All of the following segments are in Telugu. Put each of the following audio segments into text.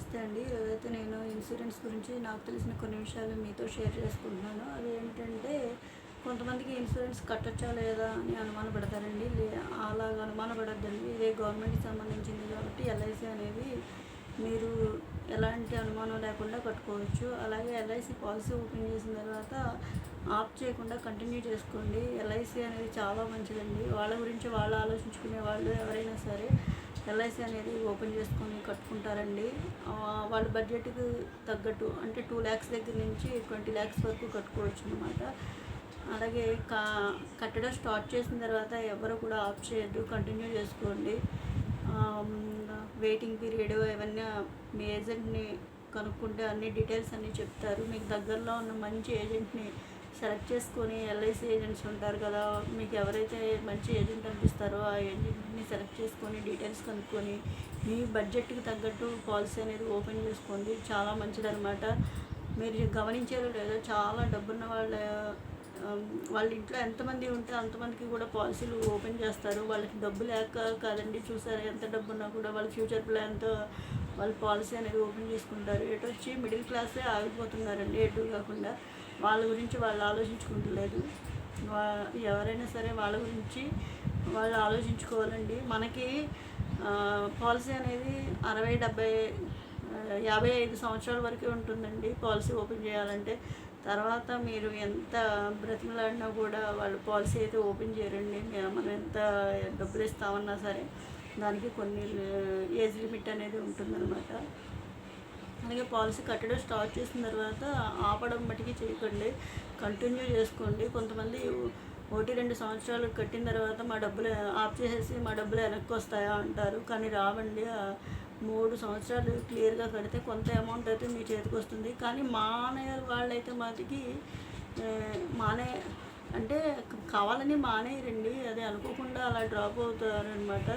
నమస్తే అండి. ఈరోజైతే నేను ఇన్సూరెన్స్ గురించి నాకు తెలిసిన కొన్ని విషయాలు మీతో షేర్ చేసుకుంటున్నాను. అదేంటంటే కొంతమందికి ఇన్సూరెన్స్ కట్టొచ్చా లేదా అని అనుమానపడతారండి. అలాగా అనుమానపడొద్దండి. ఇదే గవర్నమెంట్‌కి సంబంధించింది కాబట్టి ఎల్ఐసి అనేది మీరు ఎలాంటి అనుమానం లేకుండా కట్టుకోవచ్చు. అలాగే ఎల్ఐసి పాలసీ ఓపెన్ చేసిన తర్వాత ఆఫ్ చేయకుండా కంటిన్యూ చేసుకోండి. ఎల్ఐసి అనేది చాలా మంచిదండి. వాళ్ళ గురించి వాళ్ళు ఆలోచించుకునే వాళ్ళు ఎవరైనా సరే ఎల్ఐసి అనేది ఓపెన్ చేసుకొని కట్టుకుంటారండి. వాళ్ళ బడ్జెట్‌కి తగ్గట్టు అంటే 2 lakhs దగ్గర నుంచి 20 lakhs వరకు కట్టుకోవచ్చు అన్నమాట. అలాగే కట్టడం స్టార్ట్ చేసిన తర్వాత ఎవరు కూడా ఆఫ్ చేయొద్దు, కంటిన్యూ చేసుకోండి. వెయిటింగ్ పీరియడ్ ఇవన్నీ మీ ఏజెంట్ని కనుక్కుంటే అన్ని డీటెయిల్స్ అన్నీ చెప్తారు. మీకు దగ్గరలో ఉన్న మంచి ఏజెంట్ని సెలెక్ట్ చేసుకొని ఎల్ఐసి ఏజెంట్స్ ఉంటారు కదా, మీకు ఎవరైతే మంచి ఏజెంట్ అనిపిస్తారో ఆ ఏజెంట్ని సెలెక్ట్ చేసుకొని డీటెయిల్స్ కనుక్కొని మీ బడ్జెట్కి తగ్గట్టు పాలసీ అనేది ఓపెన్ చేసుకోండి. చాలా మంచిదన్నమాట. మీరు గమనించారో లేదో చాలా డబ్బున్న వాళ్ళ ఇంట్లో ఎంతమంది ఉంటే అంతమందికి కూడా పాలసీలు ఓపెన్ చేస్తారు. వాళ్ళకి డబ్బు లేక కాదండి, చూసారు ఎంత డబ్బున్నా కూడా వాళ్ళ ఫ్యూచర్ ప్లాన్తో వాళ్ళు పాలసీ అనేది ఓపెన్ చేసుకుంటారు. ఎటు వచ్చి మిడిల్ క్లాసే ఆగిపోతున్నారండి, ఎటు కాకుండా వాళ్ళ గురించి వాళ్ళు ఆలోచించుకుంటలేదు. ఎవరైనా సరే వాళ్ళ గురించి వాళ్ళు ఆలోచించుకోవాలండి. మనకి పాలసీ అనేది 60, 70, 55 సంవత్సరాల వరకే ఉంటుందండి పాలసీ ఓపెన్ చేయాలంటే. తర్వాత మీరు ఎంత బ్రతిమలాడినా కూడా వాళ్ళు పాలసీ అయితే ఓపెన్ చేయరండి. మనం ఎంత డబ్బులు ఇస్తామన్నా సరే దానికి కొన్ని ఏజ్ లిమిట్ అనేది ఉంటుందన్నమాట. అలాగే పాలసీ కట్టడం స్టార్ట్ చేసిన తర్వాత ఆపడం మటుకి చేయకండి, కంటిన్యూ చేసుకోండి. కొంతమంది 1-2 సంవత్సరాలు కట్టిన తర్వాత మా డబ్బులు ఆఫ్ చేసేసి మా డబ్బులు వెనక్కి వస్తాయా అంటారు, కానీ రావండి. 3 సంవత్సరాలు క్లియర్గా కడితే కొంత అమౌంట్ అయితే మీ చేతికి వస్తుంది. కానీ మానే వాళ్ళైతే మటుకి మానే అంటే కావాలని మానేయరండి, అదే అనుకోకుండా అలా డ్రాప్ అవుతారనమాట.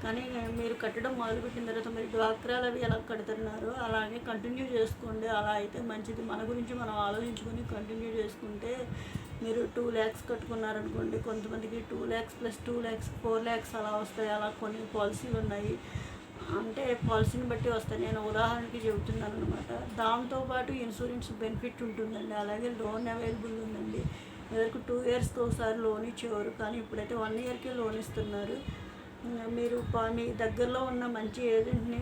కానీ మీరు కట్టడం మొదలుపెట్టిన తర్వాత మీరు డ్వాక్రాలు అవి ఎలా కడుతున్నారో అలాగే కంటిన్యూ చేసుకోండి. అలా అయితే మంచిది. మన గురించి మనం ఆలోచించుకొని కంటిన్యూ చేసుకుంటే మీరు 2 lakhs కట్టుకున్నారనుకోండి, కొంతమందికి 2 lakhs + 2 lakhs 4 lakhs అలా వస్తాయి. అలా కొన్ని పాలసీలు ఉన్నాయి, అంటే పాలసీని బట్టి వస్తాయి. నేను ఉదాహరణకి చెబుతున్నాను అనమాట. దాంతోపాటు ఇన్సూరెన్స్ బెనిఫిట్ ఉంటుందండి. అలాగే లోన్ అవైలబుల్ ఉందండి. ఇదివరకు 2 yearsకి ఒకసారి లోన్ ఇచ్చేవారు, కానీ ఇప్పుడైతే 1 yearకే లోన్ ఇస్తున్నారు. మీరు మీ దగ్గరలో ఉన్న మంచి ఏజెంట్ని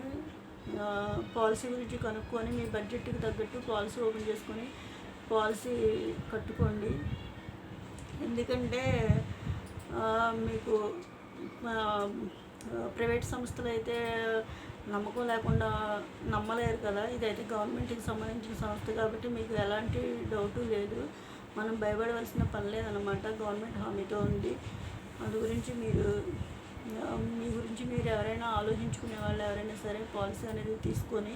పాలసీ గురించి కనుక్కొని మీ బడ్జెట్కి తగ్గట్టు పాలసీ ఓపెన్ చేసుకొని పాలసీ కట్టుకోండి. ఎందుకంటే మీకు ప్రైవేట్ సంస్థలు అయితే నమ్మకం లేకుండా నమ్మలేరు కదా. ఇదైతే గవర్నమెంట్కి సంబంధించిన సంస్థ కాబట్టి మీకు ఎలాంటి డౌటు లేదు. మనం భయపడవలసిన పని లేదన్నమాట. గవర్నమెంట్ హామీతో ఉంది. అందు గురించి మీ గురించి మీరు ఎవరైనా ఆలోచించుకునే వాళ్ళు ఎవరైనా సరే పాలసీ అనేది తీసుకొని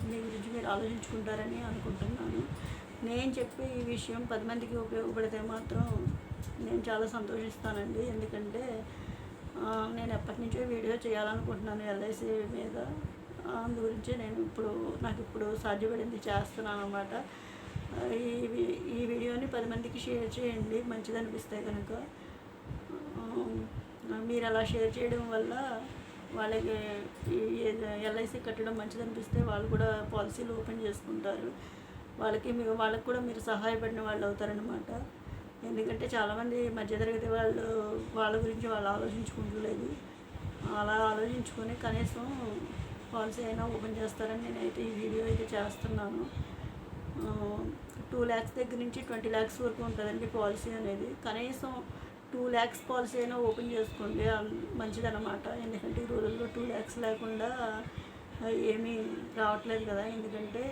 మీ గురించి మీరు ఆలోచించుకుంటారని అనుకుంటున్నాను. నేను చెప్పే ఈ విషయం 10 మందికి ఉపయోగపడితే మాత్రం నేను చాలా సంతోషిస్తానండి. ఎందుకంటే నేను ఎప్పటి నుంచో వీడియో చేయాలనుకుంటున్నాను ఎల్ఐసి మీద. అందు గురించి నాకు ఇప్పుడు సాధ్యపడింది చేస్తున్నాను అన్నమాట. ఈ వీడియోని 10 మందికి షేర్ చేయండి, మంచిది అనిపిస్తే కనుక. మీరు అలా షేర్ చేయడం వల్ల వాళ్ళకి ఎల్ఐసి కట్టడం మంచిది అనిపిస్తే వాళ్ళు కూడా పాలసీలు ఓపెన్ చేసుకుంటారు. వాళ్ళకి కూడా మీరు సహాయపడిన వాళ్ళు అవుతారనమాట. ఎందుకంటే చాలామంది మధ్యతరగతి వాళ్ళ గురించి వాళ్ళు ఆలోచించుకుంటలేదు. అలా ఆలోచించుకొని కనీసం పాలసీ అయినా ఓపెన్ చేస్తారని నేనైతే ఈ వీడియో అయితే చేస్తున్నాను. 2 lakhs దగ్గర నుంచి 20 lakhs వరకు ఉంటుందండి పాలసీ అనేది. కనీసం 2 lakhs పాలసీ అయినా ఓపెన్ చేసుకోండి, మంచిదన్నమాట. ఎందుకంటే ఈ రోజుల్లో 2 lakhs లేకుండా ఏమీ రావట్లేదు కదా. ఎందుకంటే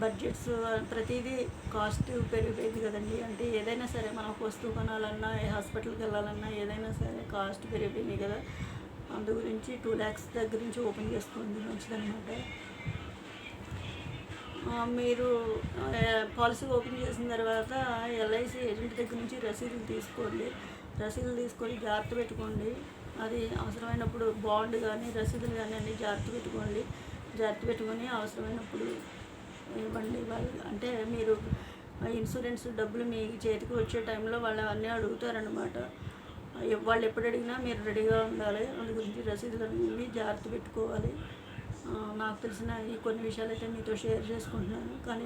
బడ్జెట్స్ ప్రతిదీ కాస్ట్ పెరిగిపోయింది కదండి. అంటే ఏదైనా సరే మనం ఒక వస్తువు కొనాలన్నా, హాస్పిటల్కి వెళ్ళాలన్నా ఏదైనా సరే కాస్ట్ పెరిగిపోయినాయి కదా. అందు గురించి 2 lakhs దగ్గర నుంచి ఓపెన్ చేసుకోండి, మంచిదన్నమాట. మీరు పాలసీ ఓపెన్ చేసిన తర్వాత ఎల్ఐసి ఏజెంట్ దగ్గర నుంచి రసీదులు తీసుకోండి. రసీదులు తీసుకొని జాగ్రత్త పెట్టుకోండి. అది అవసరమైనప్పుడు బాండ్ కానీ రసీదులు కానీ అన్నీ జాగ్రత్త పెట్టుకొని అవసరమైనప్పుడు ఇవ్వండి. అంటే మీరు ఇన్సూరెన్స్ డబ్బులు మీ చేతికి వచ్చే టైంలో వాళ్ళు అవన్నీ అడుగుతారనమాట. వాళ్ళు ఎప్పుడు అడిగినా మీరు రెడీగా ఉండాలి. అందు గురించి రసీదులన్నీ జాగ్రత్త పెట్టుకోవాలి. నాకు తెలిసిన ఈ కొన్ని విషయాలు అయితే మీతో షేర్ చేసుకుంటున్నాను. కానీ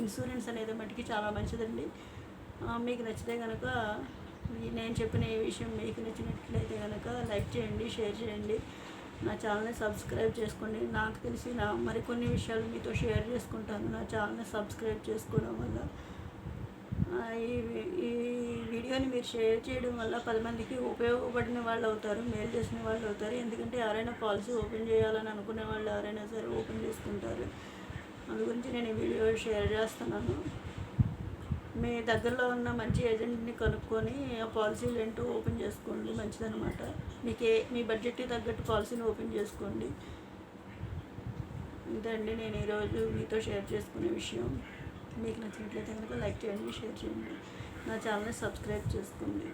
ఇన్సూరెన్స్ అనేది మటుకి చాలా మంచిదండి. మీకు నచ్చితే కనుక నేను చెప్పిన ఈ విషయం మీకు నచ్చినట్లయితే కనుక లైక్ చేయండి, షేర్ చేయండి, నా ఛానల్ని సబ్స్క్రైబ్ చేసుకోండి. నాకు తెలిసిన మరికొన్ని విషయాలు మీతో షేర్ చేసుకుంటాను నా ఛానల్ని సబ్స్క్రైబ్ చేసుకోవడం వల్ల. ఈ వీడియోని మీరు షేర్ చేయడం వల్ల 10 మందికి ఉపయోగపడిన వాళ్ళు అవుతారు, మేలు చేసిన వాళ్ళు అవుతారు. ఎందుకంటే ఎవరైనా పాలసీ ఓపెన్ చేయాలని అనుకునే వాళ్ళు ఎవరైనా సరే ఓపెన్ చేసుకుంటారు. అందు గురించి నేను ఈ వీడియో షేర్ చేస్తున్నాను. మీ దగ్గరలో ఉన్న మంచి ఏజెంట్ని కనుక్కొని ఆ పాలసీలు ఏంటో ఓపెన్ చేసుకోండి, మంచిదన్నమాట. మీ బడ్జెట్కి తగ్గట్టు పాలసీని ఓపెన్ చేసుకోండి. ఇంతండి నేను ఈరోజు మీతో షేర్ చేసుకునే విషయం. మీకు నచ్చినట్లయితే కనుక లైక్ చేయండి, షేర్ చేయండి, నా ఛానల్ని సబ్స్క్రైబ్ చేసుకోండి.